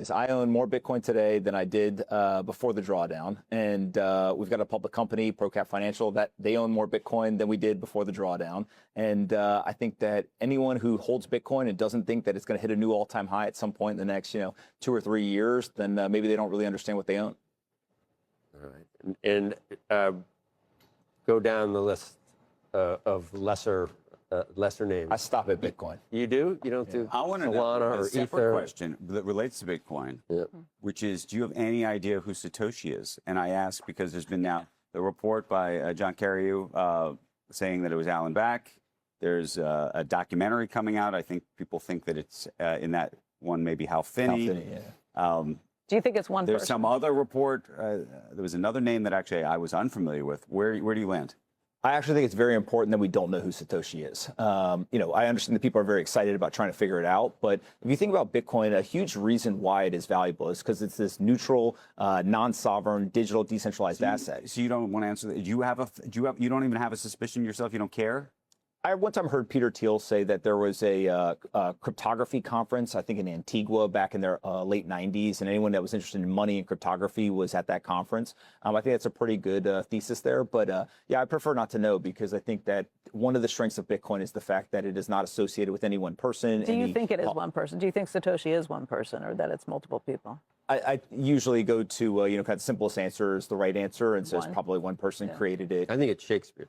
is I own more Bitcoin today than I did before the drawdown. And we've got a public company, ProCap Financial, that they own more Bitcoin than we did before the drawdown. And I think that anyone who holds Bitcoin and doesn't think that it's going to hit a new all-time high at some point in the next, 2 or 3 years, then maybe they don't really understand what they own. All right. And go down the list of lesser names. I stop at Bitcoin. You do? You don't do I want to Solana know or a separate Ether? question that relates to Bitcoin, which is, do you have any idea who Satoshi is? And I ask because there's been now the report by John Carreyrou saying that it was Alan Back. There's a documentary coming out. I think people think that it's in that one, maybe Hal Finney. Do you think it's one There's person? some other report. There was another name that actually I was unfamiliar with. Where do you land? I actually think it's very important that we don't know who Satoshi is. I understand that people are very excited about trying to figure it out, but if you think about Bitcoin, a huge reason why it is valuable is because it's this neutral, non-sovereign, digital, decentralized asset. So you don't want to answer that? You don't even have a suspicion yourself? You don't care? I one time heard Peter Thiel say that there was a cryptography conference, I think in Antigua back in the late 90s, and anyone that was interested in money and cryptography was at that conference. I think that's a pretty good thesis there. But yeah, I prefer not to know because I think that one of the strengths of Bitcoin is the fact that it is not associated with any one person. Do you think it is one person? Do you think Satoshi is one person or that it's multiple people? I usually go to, kind of the simplest answer is the right answer, and so it's probably one person created it. I think it's Shakespeare.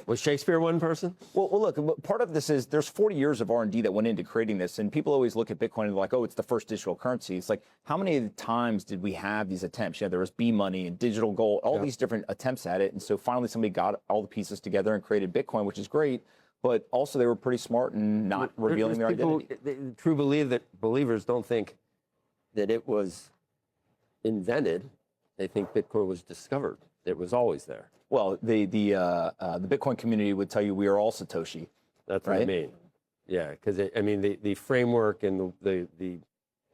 Was Shakespeare one person? Well, look, part of this is there's 40 years of R&D that went into creating this, and people always look at Bitcoin and they're like, oh, it's the first digital currency. It's like, how many times did we have these attempts? There was B-money and digital gold, all these different attempts at it, and so finally somebody got all the pieces together and created Bitcoin, which is great, but also they were pretty smart in not revealing their identity. True believers don't think that it was invented. They think Bitcoin was discovered. It was always there. Well, the Bitcoin community would tell you we are all Satoshi. That's what I mean. Yeah, because the framework and the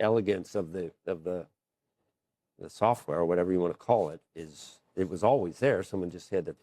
elegance of the software, or whatever you want to call it, it was always there. Someone just had to